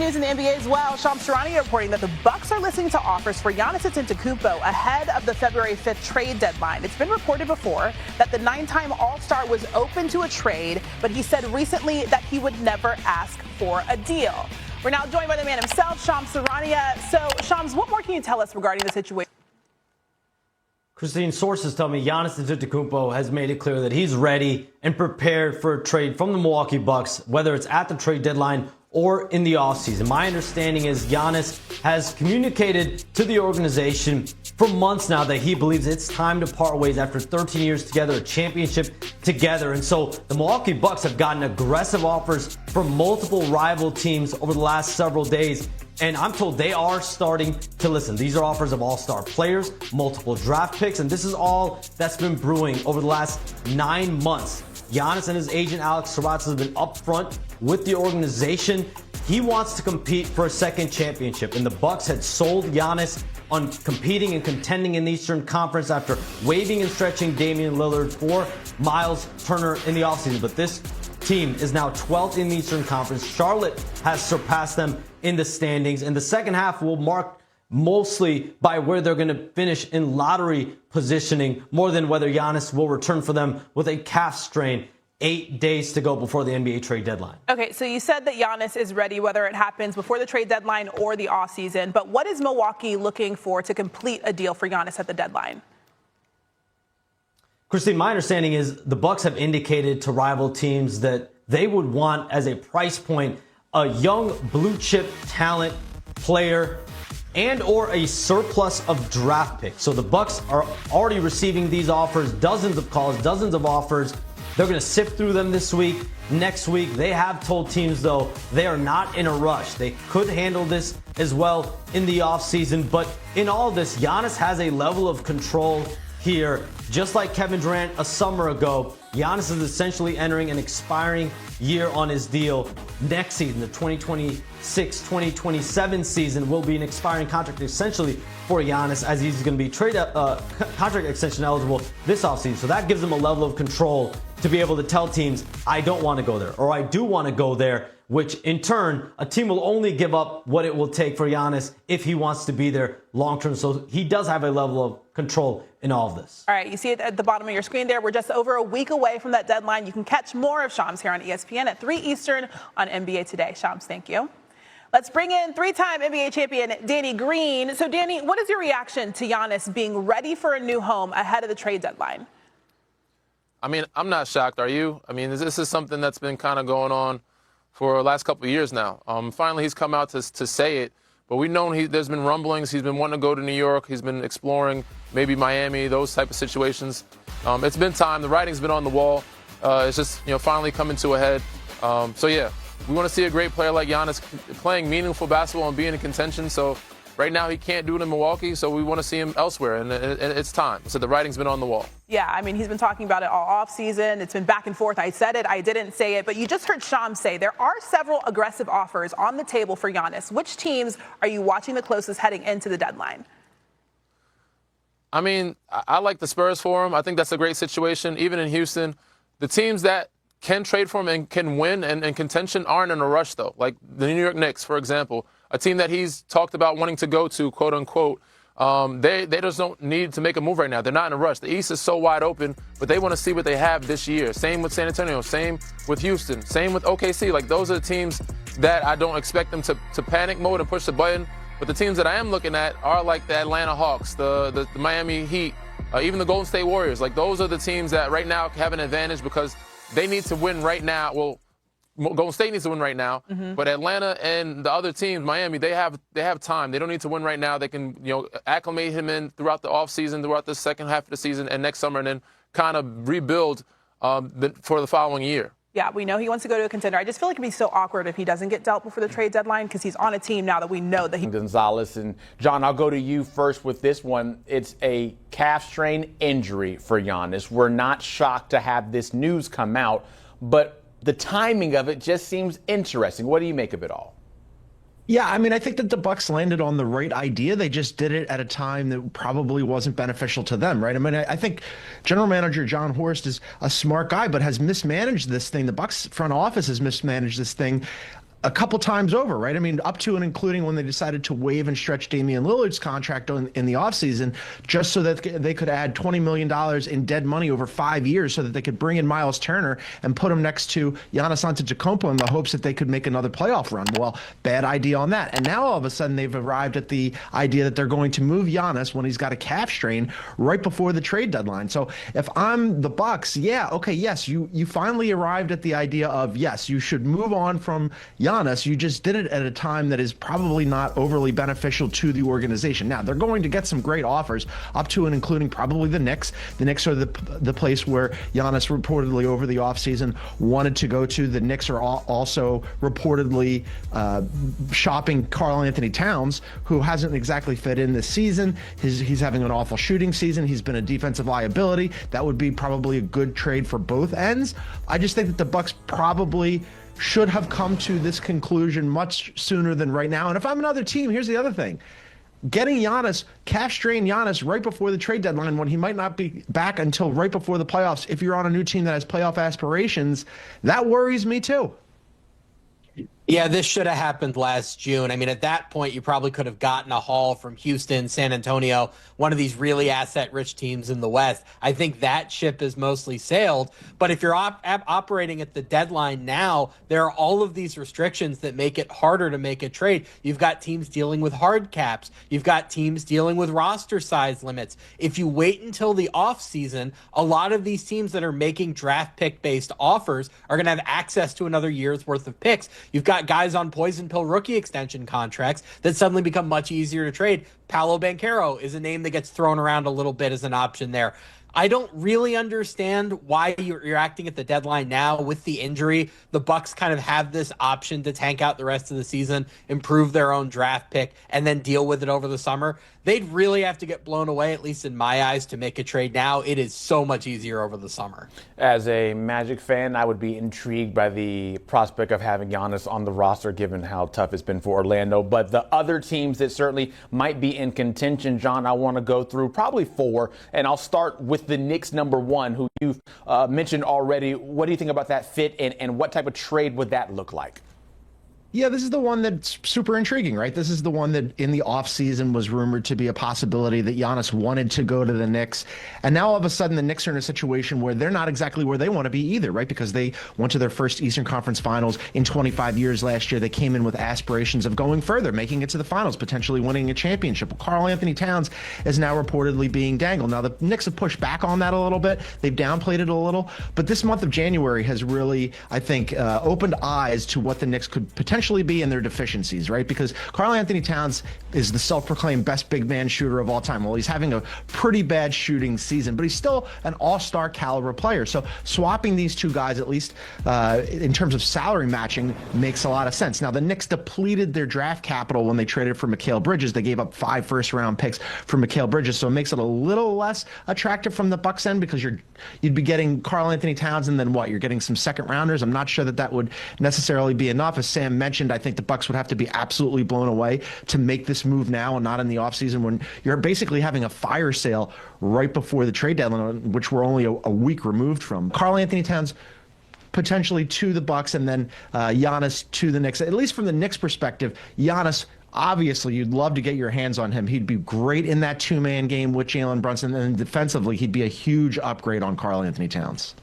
news in the NBA as well. Shams Charania reporting that the Bucks are listening to offers for Giannis Antetokounmpo ahead of the February 5th trade deadline. It's been reported before that the 9-time All-Star was open to a trade, but he said recently that he would never ask for a deal. We're now joined by the man himself, Shams Charania. So, Shams, what more can you tell us regarding the situation? Christine, sources tell me Giannis Antetokounmpo has made it clear that he's ready and prepared for a trade from the Milwaukee Bucks, whether it's at the trade deadline or in the offseason. My understanding is Giannis has communicated to the organization for months now that he believes it's time to part ways after 13 years together, a championship together. And so the Milwaukee Bucks have gotten aggressive offers from multiple rival teams over the last several days. And I'm told they are starting to listen. These are offers of all-star players, multiple draft picks, and this is all that's been brewing over the last 9 months. Giannis and his agent Alex Saratsas have been upfront with the organization. He wants to compete for a second championship, and the Bucks had sold Giannis on competing and contending in the Eastern Conference after waiving and stretching Damian Lillard for Miles Turner in the offseason. But this team is now 12th in the Eastern Conference. Charlotte has surpassed them in the standings, and the second half will mark mostly by where they're going to finish in lottery positioning more than whether Giannis will return for them with a calf strain 8 days to go before the NBA trade deadline. Okay, so you said that Giannis is ready whether it happens before the trade deadline or the offseason, but what is Milwaukee looking for to complete a deal for Giannis at the deadline? Christine, my understanding is the Bucks have indicated to rival teams that they would want as a price point a young blue chip talent player and or a surplus of draft picks. So the Bucks are already receiving these offers, dozens of calls, dozens of offers. They're going to sift through them this week, next week. They have told teams, though, they are not in a rush. They could handle this as well in the offseason. But in all of this, Giannis has a level of control here. Just like Kevin Durant a summer ago, Giannis is essentially entering an expiring year on his deal. Next season, the 2026-2027 season, will be an expiring contract essentially for Giannis, as he's going to be contract extension eligible this offseason. So that gives him a level of control to be able to tell teams, I don't want to go there, or I do want to go there, which in turn, a team will only give up what it will take for Giannis if he wants to be there long term. So he does have a level of control in all of this. All right, you see it at the bottom of your screen there. We're just over a week away from that deadline. You can catch more of Shams here on ESPN at 3 Eastern on NBA Today. Shams, thank you. Let's bring in 3-time NBA champion Danny Green. So, Danny, what is your reaction to Giannis being ready for a new home ahead of the trade deadline? I mean, I'm not shocked. Are you? I mean, this is something that's been kind of going on for the last couple of years now. Finally, he's come out to say it. But we've known there's been rumblings. He's been wanting to go to New York. He's been exploring maybe Miami, those type of situations. It's been time. The writing's been on the wall. It's just, finally coming to a head. So, yeah, we want to see a great player like Giannis playing meaningful basketball and being in contention. So right now he can't do it in Milwaukee, so we want to see him elsewhere, and it's time. So the writing's been on the wall. Yeah, I mean, he's been talking about it all offseason. It's been back and forth. I said it, I didn't say it, but you just heard Shams say there are several aggressive offers on the table for Giannis. Which teams are you watching the closest heading into the deadline? I mean, I like the Spurs for him. I think that's a great situation. Even in Houston, the teams that can trade for him and can win and contention aren't in a rush, though. Like the New York Knicks, for example, a team that he's talked about wanting to go to, quote unquote. They just don't need to make a move right now. They're not in a rush. The East is so wide open, but they want to see what they have this year. Same with San Antonio, same with Houston, same with OKC. Like, those are the teams that I don't expect them to panic mode and push the button. But the teams that I am looking at are like the Atlanta Hawks, the Miami Heat, even the Golden State Warriors. Like, those are the teams that right now have an advantage because they need to win right now. Well, Golden State needs to win right now, but Atlanta and the other teams, Miami, they have time. They don't need to win right now. They can, acclimate him in throughout the offseason, throughout the second half of the season and next summer, and then kind of rebuild for the following year. Yeah, we know he wants to go to a contender. I just feel like it'd be so awkward if he doesn't get dealt before the trade deadline because he's on a team now that we know that he... Gonzalez. And, John, I'll go to you first with this one. It's a calf strain injury for Giannis. We're not shocked to have this news come out, but the timing of it just seems interesting. What do you make of it all? Yeah, I mean, I think that the Bucks landed on the right idea. They just did it at a time that probably wasn't beneficial to them, right? I mean, I think General Manager John Horst is a smart guy, but has mismanaged this thing. The Bucks front office has mismanaged this thing a couple times over, right? I mean, up to and including when they decided to waive and stretch Damian Lillard's contract in the offseason, just so that they could add $20 million in dead money over 5 years so that they could bring in Miles Turner and put him next to Giannis Antetokounmpo in the hopes that they could make another playoff run. Well, bad idea on that. And now all of a sudden they've arrived at the idea that they're going to move Giannis when he's got a calf strain right before the trade deadline. So if I'm the Bucks, yeah, okay, yes, you finally arrived at the idea of, yes, you should move on from Giannis. You just did it at a time that is probably not overly beneficial to the organization. Now, they're going to get some great offers, up to and including probably the Knicks. The Knicks are the place where Giannis reportedly over the offseason wanted to go to. The Knicks are also reportedly shopping Karl Anthony Towns, who hasn't exactly fit in this season. He's having an awful shooting season. He's been a defensive liability. That would be probably a good trade for both ends. I just think that the Bucks probably should have come to this conclusion much sooner than right now. And if I'm another team, here's the other thing. Getting Giannis, calf strain Giannis right before the trade deadline when he might not be back until right before the playoffs, if you're on a new team that has playoff aspirations, that worries me too. Yeah, this should have happened last June. I mean, at that point, you probably could have gotten a haul from Houston, San Antonio, one of these really asset-rich teams in the West. I think that ship has mostly sailed. But if you're operating at the deadline now, there are all of these restrictions that make it harder to make a trade. You've got teams dealing with hard caps. You've got teams dealing with roster size limits. If you wait until the offseason, a lot of these teams that are making draft pick-based offers are going to have access to another year's worth of picks. You've got guys on poison pill rookie extension contracts that suddenly become much easier to trade. Paolo Banchero is a name that gets thrown around a little bit as an option there. I don't really understand why you're acting at the deadline now with the injury. The Bucks kind of have this option to tank out the rest of the season, improve their own draft pick, and then deal with it over the summer. They'd really have to get blown away, at least in my eyes, to make a trade now. It is so much easier over the summer. As a Magic fan, I would be intrigued by the prospect of having Giannis on the roster, given how tough it's been for Orlando. But the other teams that certainly might be in contention, John, I want to go through probably four, and I'll start with the Knicks number one, who you've mentioned already. What do you think about that fit, and what type of trade would that look like? Yeah, this is the one that's super intriguing, right? This is the one that in the offseason was rumored to be a possibility that Giannis wanted to go to the Knicks. And now all of a sudden the Knicks are in a situation where they're not exactly where they want to be either, right? Because they went to their first Eastern Conference Finals in 25 years last year. They came in with aspirations of going further, making it to the finals, potentially winning a championship. Well, Karl Anthony Towns is now reportedly being dangled. Now, the Knicks have pushed back on that a little bit. They've downplayed it a little. But this month of January has really, I think, opened eyes to what the Knicks could potentially be in their deficiencies, right? Because Karl Anthony Towns is the self-proclaimed best big man shooter of all time. Well, he's having a pretty bad shooting season, but he's still an all-star caliber player. So swapping these two guys, at least in terms of salary matching, makes a lot of sense. Now, the Knicks depleted their draft capital when they traded for Mikal Bridges. They gave up 5 first-round picks for Mikal Bridges, so it makes it a little less attractive from the Bucks end because you'd be getting Karl Anthony Towns, and then what? You're getting some second-rounders. I'm not sure that would necessarily be enough. As Sam mentioned, I think the Bucks would have to be absolutely blown away to make this move now and not in the offseason when you're basically having a fire sale right before the trade deadline, which we're only a week removed from. Karl Anthony Towns potentially to the Bucks, and then Giannis to the Knicks. At least from the Knicks' perspective, Giannis, obviously, you'd love to get your hands on him. He'd be great in that two-man game with Jalen Brunson, and defensively, he'd be a huge upgrade on Karl Anthony Towns.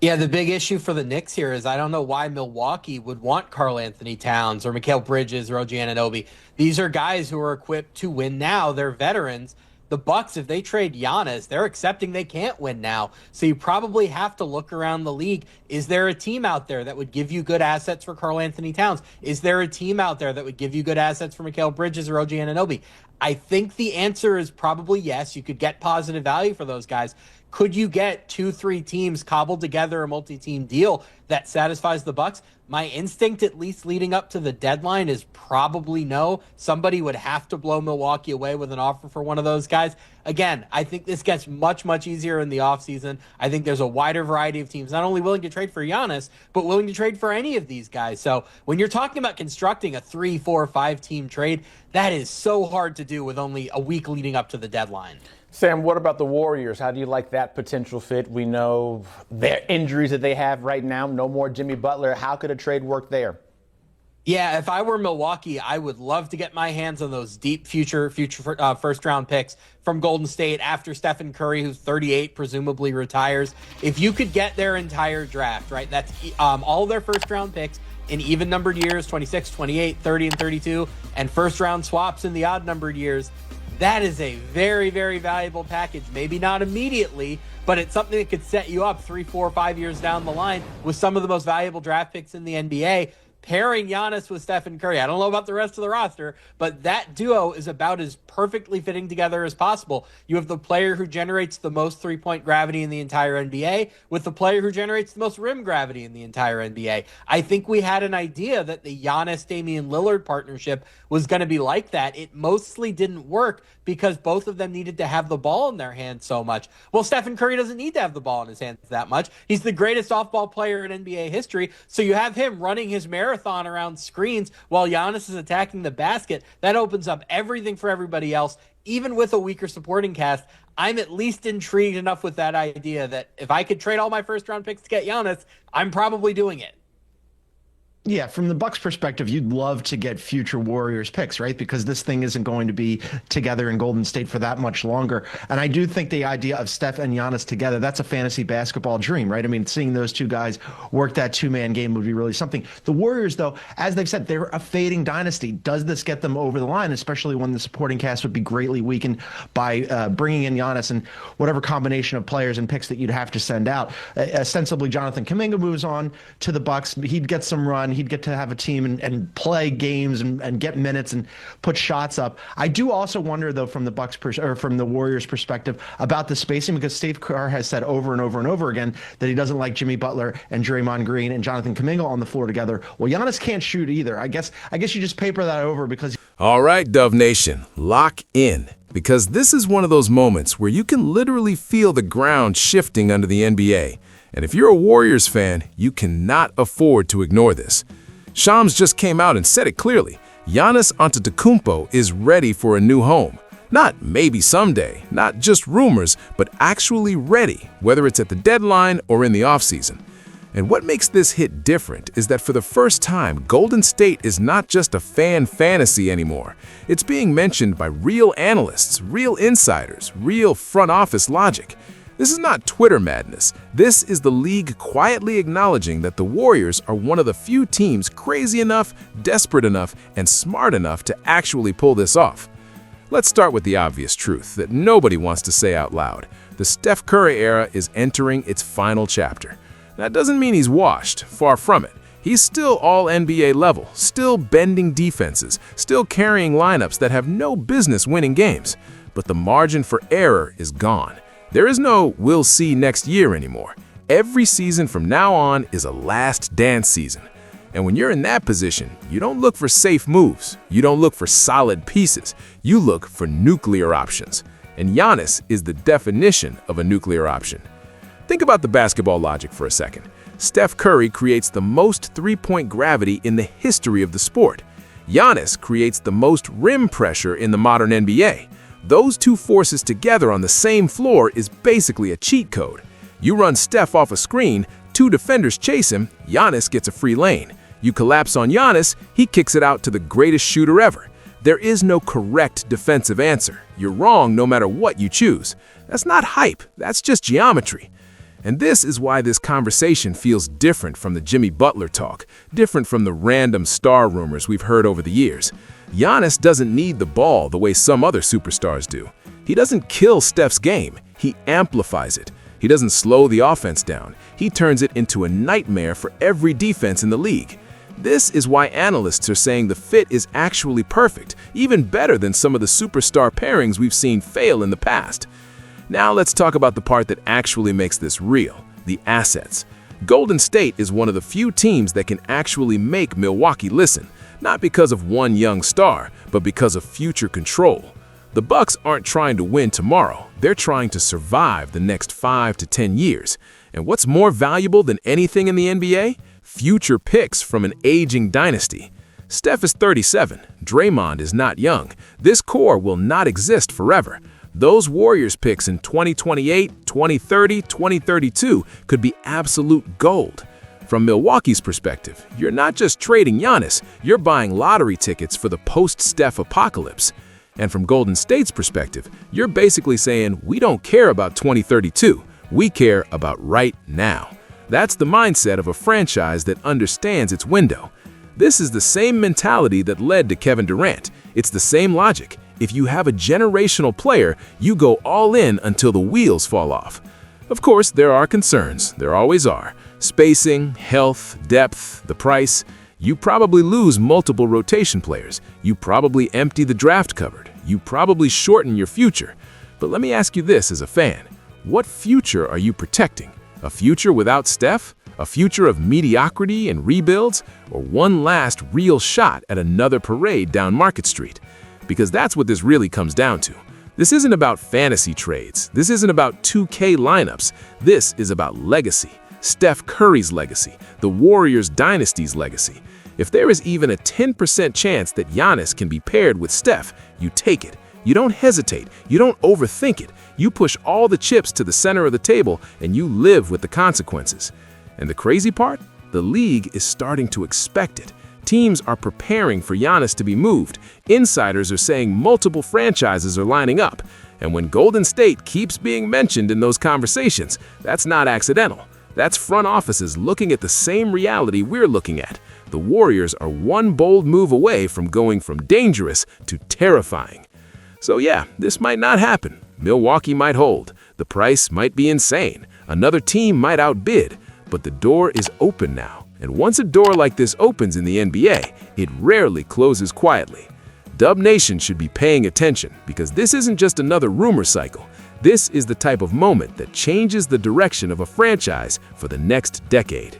Yeah, the big issue for the Knicks here is I don't know why Milwaukee would want Karl Anthony Towns or Mikal Bridges or OG Anunoby. These are guys who are equipped to win now. They're veterans. The Bucks, if they trade Giannis, they're accepting they can't win now. So you probably have to look around the league. Is there a team out there that would give you good assets for Karl Anthony Towns? Is there a team out there that would give you good assets for Mikal Bridges or OG Anunoby? I think the answer is probably yes. You could get positive value for those guys. Could you get 2-3 teams cobbled together a multi-team deal that satisfies the Bucks? My instinct, at least leading up to the deadline, is probably no. Somebody would have to blow Milwaukee away with an offer for one of those guys. Again, I think this gets much, much easier in the offseason. I think there's a wider variety of teams not only willing to trade for Giannis, but willing to trade for any of these guys. So when you're talking about constructing a 3, 4, 5 team trade, that is so hard to do with only a week leading up to the deadline. Sam, what about the Warriors? How do you like that potential fit? We know their injuries that they have right now. No more Jimmy Butler. How could a trade work there? Yeah, if I were Milwaukee, I would love to get my hands on those deep future first round picks from Golden State after Stephen Curry, who's 38, presumably retires. If you could get their entire draft, right, that's all their first round picks in even numbered years, 26, 28, 30, and 32, and first round swaps in the odd numbered years, that is a very, very valuable package. Maybe not immediately, but it's something that could set you up 3, 4, 5 years down the line with some of the most valuable draft picks in the NBA. Pairing Giannis with Stephen Curry, I don't know about the rest of the roster, but that duo is about as perfectly fitting together as possible. You have the player who generates the most three-point gravity in the entire NBA with the player who generates the most rim gravity in the entire NBA. I think we had an idea that the Giannis-Damian Lillard partnership was going to be like that. It mostly didn't work because both of them needed to have the ball in their hands so much. Well, Stephen Curry doesn't need to have the ball in his hands that much. He's the greatest off-ball player in NBA history, so you have him running his marathon around screens while Giannis is attacking the basket. That opens up everything for everybody else, even with a weaker supporting cast. I'm at least intrigued enough with that idea that if I could trade all my first-round picks to get Giannis, I'm probably doing it. Yeah, from the Bucks perspective, you'd love to get future Warriors picks, right? Because this thing isn't going to be together in Golden State for that much longer. And I do think the idea of Steph and Giannis together, that's a fantasy basketball dream, right? I mean, seeing those two guys work that two-man game would be really something. The Warriors, though, as they've said, they're a fading dynasty. Does this get them over the line, especially when the supporting cast would be greatly weakened by bringing in Giannis and whatever combination of players and picks that you'd have to send out? Ostensibly, Jonathan Kuminga moves on to the Bucks. He'd get some run. He'd get to have a team and play games and get minutes and put shots up. I do also wonder, though, from the Bucks or from the Warriors' perspective about the spacing, because Steve Kerr has said over and over and over again that he doesn't like Jimmy Butler and Draymond Green and Jonathan Kuminga on the floor together. Well, Giannis can't shoot either. I guess you just paper that over because. All right, Dove Nation, lock in, because this is one of those moments where you can literally feel the ground shifting under the NBA. And if you're a Warriors fan, you cannot afford to ignore this. Shams just came out and said it clearly. Giannis Antetokounmpo is ready for a new home. Not maybe someday, not just rumors, but actually ready, whether it's at the deadline or in the offseason. And what makes this hit different is that for the first time, Golden State is not just a fan fantasy anymore. It's being mentioned by real analysts, real insiders, real front office logic. This is not Twitter madness. This is the league quietly acknowledging that the Warriors are one of the few teams crazy enough, desperate enough, and smart enough to actually pull this off. Let's start with the obvious truth that nobody wants to say out loud. The Steph Curry era is entering its final chapter. That doesn't mean he's washed, far from it. He's still all NBA level, still bending defenses, still carrying lineups that have no business winning games. But the margin for error is gone. There is no "we'll see next year" anymore. Every season from now on is a last dance season. And when you're in that position, you don't look for safe moves. You don't look for solid pieces. You look for nuclear options. And Giannis is the definition of a nuclear option. Think about the basketball logic for a second. Steph Curry creates the most three-point gravity in the history of the sport. Giannis creates the most rim pressure in the modern NBA. Those two forces together on the same floor is basically a cheat code. You run Steph off a screen, two defenders chase him, Giannis gets a free lane. You collapse on Giannis, he kicks it out to the greatest shooter ever. There is no correct defensive answer. You're wrong no matter what you choose. That's not hype, that's just geometry. And this is why this conversation feels different from the Jimmy Butler talk, different from the random star rumors we've heard over the years. Giannis doesn't need the ball the way some other superstars do. He doesn't kill Steph's game, he amplifies it. He doesn't slow the offense down, he turns it into a nightmare for every defense in the league. This is why analysts are saying the fit is actually perfect, even better than some of the superstar pairings we've seen fail in the past. Now let's talk about the part that actually makes this real, the assets. Golden State is one of the few teams that can actually make Milwaukee listen, not because of one young star, but because of future control. The Bucks aren't trying to win tomorrow, they're trying to survive the next 5 to 10 years. And what's more valuable than anything in the NBA? Future picks from an aging dynasty. Steph is 37, Draymond is not young. This core will not exist forever. Those Warriors picks in 2028, 2030, 2032 could be absolute gold. From Milwaukee's perspective, you're not just trading Giannis, you're buying lottery tickets for the post-Steph apocalypse. And from Golden State's perspective, you're basically saying, we don't care about 2032, we care about right now. That's the mindset of a franchise that understands its window. This is the same mentality that led to Kevin Durant. It's the same logic. If you have a generational player, you go all in until the wheels fall off. Of course, there are concerns. There always are. Spacing, health, depth, the price. You probably lose multiple rotation players. You probably empty the draft cupboard. You probably shorten your future. But let me ask you this as a fan. What future are you protecting? A future without Steph? A future of mediocrity and rebuilds? Or one last real shot at another parade down Market Street? Because that's what this really comes down to. This isn't about fantasy trades. This isn't about 2K lineups. This is about legacy. Steph Curry's legacy, the Warriors dynasty's legacy. If there is even a 10% chance that Giannis can be paired with Steph, you take it. You don't hesitate. You don't overthink it. You push all the chips to the center of the table and you live with the consequences. And the crazy part? The league is starting to expect it. Teams are preparing for Giannis to be moved. Insiders are saying multiple franchises are lining up. And when Golden State keeps being mentioned in those conversations, that's not accidental. That's front offices looking at the same reality we're looking at. The Warriors are one bold move away from going from dangerous to terrifying. So yeah, this might not happen. Milwaukee might hold. The price might be insane. Another team might outbid. But the door is open now. And once a door like this opens in the NBA, it rarely closes quietly. Dub Nation should be paying attention because this isn't just another rumor cycle. This is the type of moment that changes the direction of a franchise for the next decade.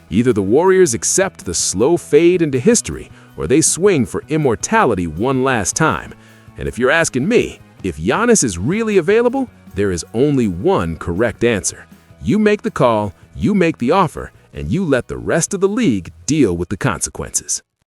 Either the Warriors accept the slow fade into history, or they swing for immortality one last time. And if you're asking me, if Giannis is really available, there is only one correct answer. You make the call, you make the offer, and you let the rest of the league deal with the consequences.